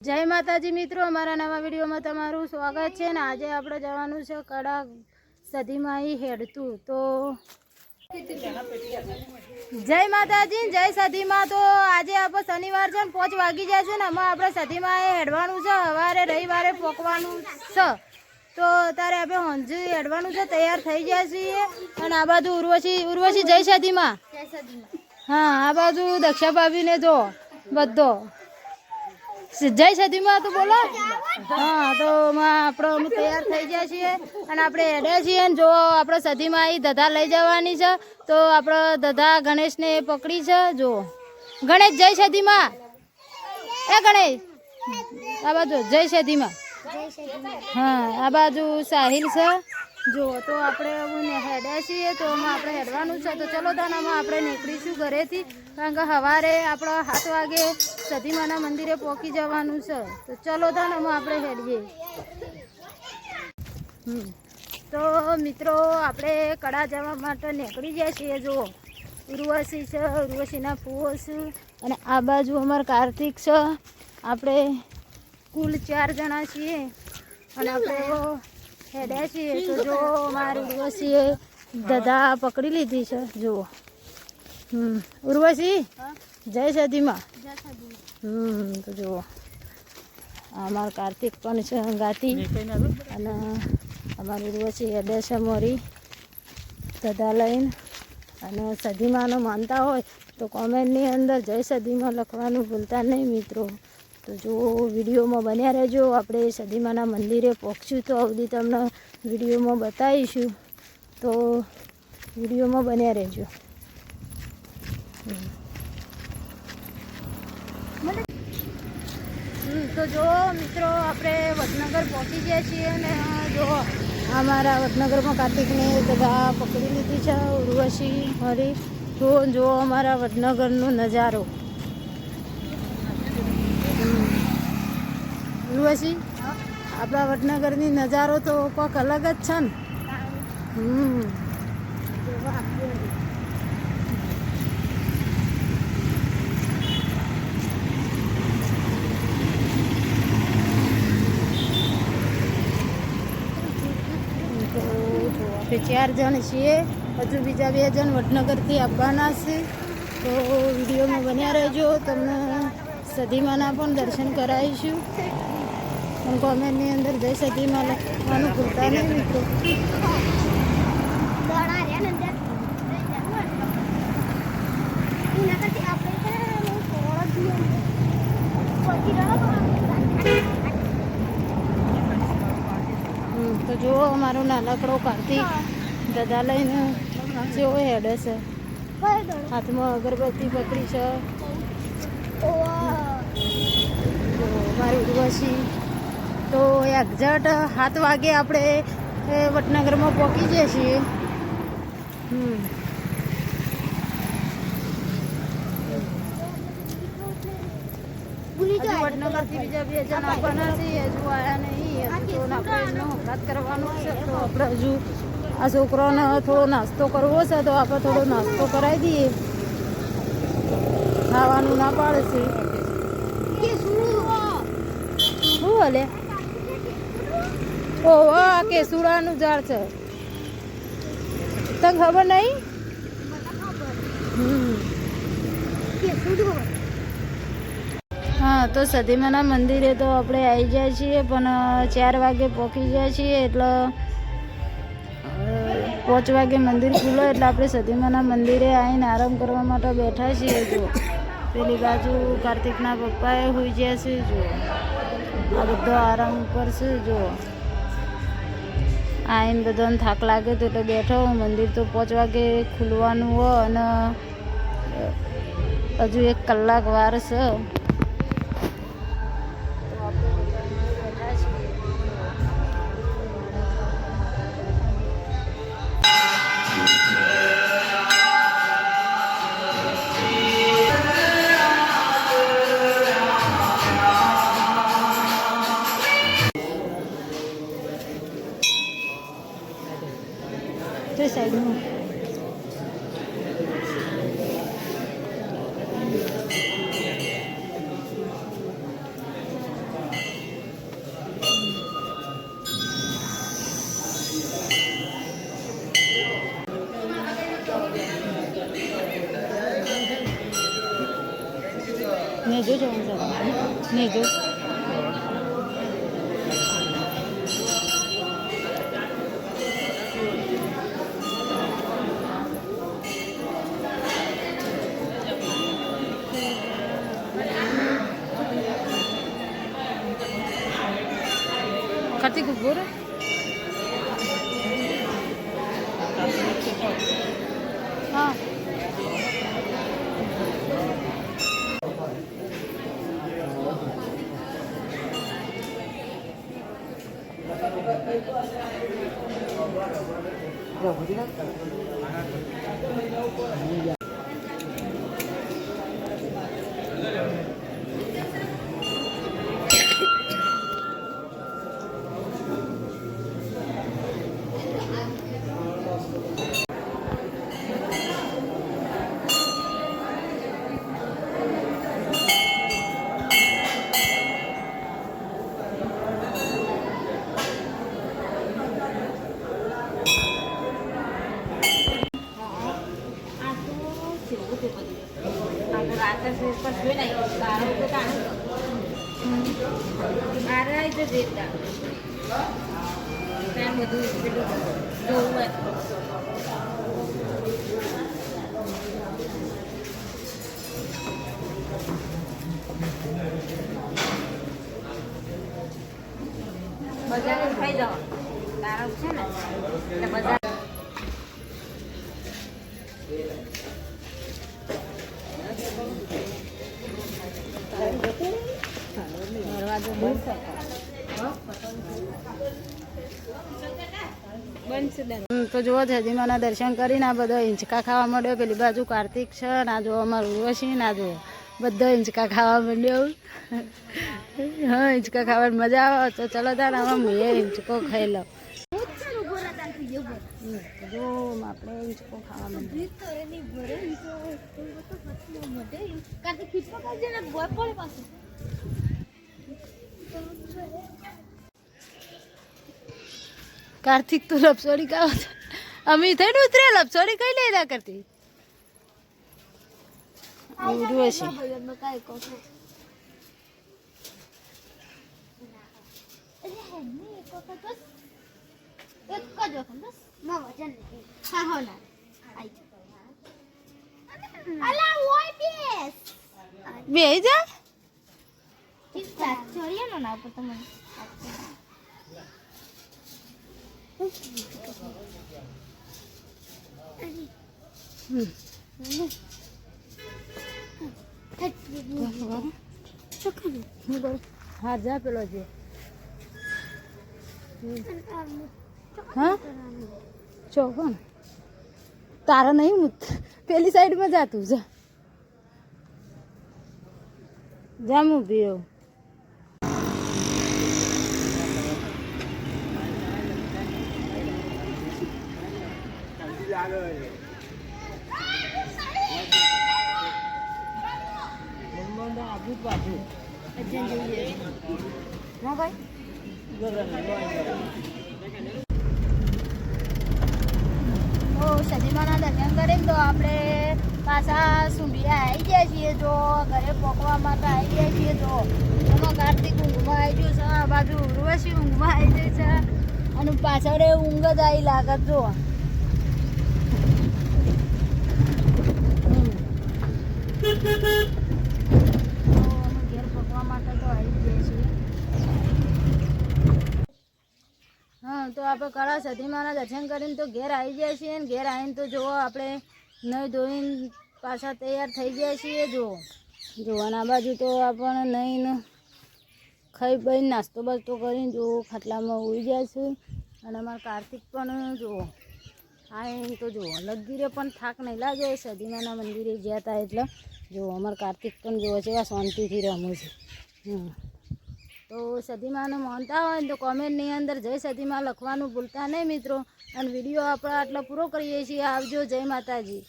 जय माताजी मित्रों, अमरा नवा विडियो में तमारू स्वागत है। आज आप जवानुं छे कड़ा सदीमाई हेडतू। तो जय माताजी, जय सदीमा। तो आज आप शनिवार है, 5 वागी जाए ने आम आप सदीमाए हेडवानुं छे। सवारे रविवारे पोकवानुं छे। तो तारे आप हंजी हेडवानुं छे, तैयार थई जाए छीए। अने आ बाजू उर्वशी जय सदीमा। हाँ, आ बाजू दक्षा भाभी ने जो बधो जय सदीमा तो बोलो। हाँ, तो आप तैयार थई जाए छीए अने आपणे हेडे छीए। जो आप सदीमा आई दधा लई जवानी छे। तो आप दधा गणेश ने पकड़ी छे। जो गणेश जय सदीमा, ए गणेश आ बाजू जय सदीमा। हाँ, आ बाजू साहिल छे। जो तो आपणे हेडे छीए। तो आपणे हेडवानुं छे। तो चलो दानामां आपणे નીકળીશું ઘરેથી, कारण કે सवारे आपणे 7 वागे सदीमाना मंदिरे पहोंची जवानुं छे। तो चलो दानामां आपणे हेडीए। तो मित्रों आपणे कड़ा जवा माटे નીકળી ગયા છીએ। जो उर्वशी छे, उर्वशीना फूओ छे अने आ बाजू अमर कार्तिक छे। आपणे कुल 4 जणा छीए अने आपणे हेड्या छीए। तो जो मारी उर्वशीए दधा पकड़ी लीधी छे। जो उर्वशी जय सदीमा। तो जो अमर कार्तिक पण छे गाती अने अमर उर्वशी हेडे छे मोरी दधा लईने। अने सदीमानो मानता होय तो कॉमेंटनी अंदर जय सदीमा लखवानुं भूलता नहीं मित्रों। तो जो विडियो में बन्या रहेजो। आपणे सदीमाना मंदिरे पहोंचशुं तो अवधी तमने विडियो में बताईशुं। तो विडियो में बन्या रहेजो। तो जो मित्रों आपणे वडनगर पहोंची गया छीए ने जो अमारा वडनगर में कार्तिक ने दधा पकड़ी लीधी छे उर्वशी हरी। तो जो अमारा वडनगरनो नजारो उर्वशी आपड़ा वडनगरनी नजारो तो कोक अलग ज छे ने। तो 4 जण छीए, हजू बीजा 2 जण वडनगरथी आववाना छे। तो विडियो में बन्या रहेजो। तमने सदीमाना पण दर्शन कराईशुं। कॉमेंटनी अंदर जय सदीमा लखवानुं भूलता नहीं मित्रों। तो जो अमारो नानकड़ो कार्तिक दधा लईने जेवो हेडे छे। हाथ में अगरबत्ती पकड़ी छे। मारी उर्वशी तो एक्जेक्ट 7 वागे आपणे वडनगर में पहोंची जाए छीए। वडनगर थी बीजा 2 जण आववाना छे। हजू आया नहीं। हजू तो आपणे हंगात करवानो छे। तो आपणे हजू आ छोकरोने थोड़ो नास्तो करवो छे। तो आपणे थोड़ो नास्तो करावी दीए। खावानुं ना पाड़े छे। શું હલે? ઓ આ કેસુડાનું ઝાડ છે, તને ખબર નહીં? हाँ, तो सदीमाना मंदिरे तो આપણે આવી જાય છીએ, પણ 4 વાગે પહોંચી જાય છીએ। એટલે 5 વાગે મંદિર ખુલે એટલે આપણે સદીમાના મંદિરે આવીને આરામ કરવા માટે બેઠા છીએ। જો પેલી બાજુ કાર્તિકના પપ્પાએ હોઈ ગયા છે। જો આ બધો આરામ ઉપર છે। જો આઈને બધાને થાક લાગે તો એટલે બેઠો। મંદિર તો 5 વાગે ખુલવાનું હોય અને હજુ 1 કલાક વાર છે। साइड में નહીં જો કાર્તિક ઉભો રે હા બજાર ખાઈ જાઓ તારા છે ને એટલે બજાર તો જુઓ સદીમાના દર્શન કરીને આ બધો હિંચકા ખાવા માંડ્યો. પેલી બાજુ કાર્તિક છે ને આ જો અમારું ઉર્વશી ના જો બધો હિંચકા ખાવા માંડ્યો. હા હિંચકા ખાવાની મજા આવે તો ચલો તાર આમાં હું એ હિંચકો ખાઈ લઉં. જો આપણે હિંચકો ખાવા માંડીએ. કાર્તિક તો લપસોડી કાવ અમે થઈને ઉતરે લપસોડી કઈ લેતા કરતી ઉર્વશી બે જા હા જા પેલો છે હા ચોકન તારા નહીં પેલી સાઈડમાં જાતું જા જામું પીઓ સદીમાના દર્શન કરીને તો આપણે પાછા સુંઢિયા આવી ગયા છીએ. જો ઘરે પોકવા માટે આવી ગયા છીએ. જો એમાં કાર્તિક ઊંઘમાં આવી ગયો છે, આ બાજુ ઉર્વશી ઊંઘમાં આવી ગઈ છે અને પાછળ ઊંઘ જ આવી લાગત. જો ઘેર પકવા માટે તો આવી ગયા છીએ. હા તો આપણે કળા સદીમાના દર્શન કરીને તો ઘેર આવી ગયા છીએ ને ઘેર આવીને તો જુઓ આપણે નહીં ધોઈને પાછા તૈયાર થઈ ગયા છીએ. જોવાના બાજુ તો આપણે નહીં ખાઈ બહીને નાસ્તો બાસ્તો કરીને જો ખાટલામાં ઉઈ જાય છે અને અમારા કાર્તિક પણ જુઓ આવીને તો જુઓ લગીરે પણ થાક નહીં લાગે. સદીમાના મંદિરે ગયા હતા એટલે જો અમારા કાર્તિક પણ જુઓ છે એવા શાંતિથી રમું છે. તો સદીમાને માનતા હોય ને તો કોમેન્ટની અંદર જય સદીમા લખવાનું ભૂલતા નહીં મિત્રો. અને વિડીયો આપણે આટલો પૂરો કરીએ છીએ. આવજો, જય માતાજી.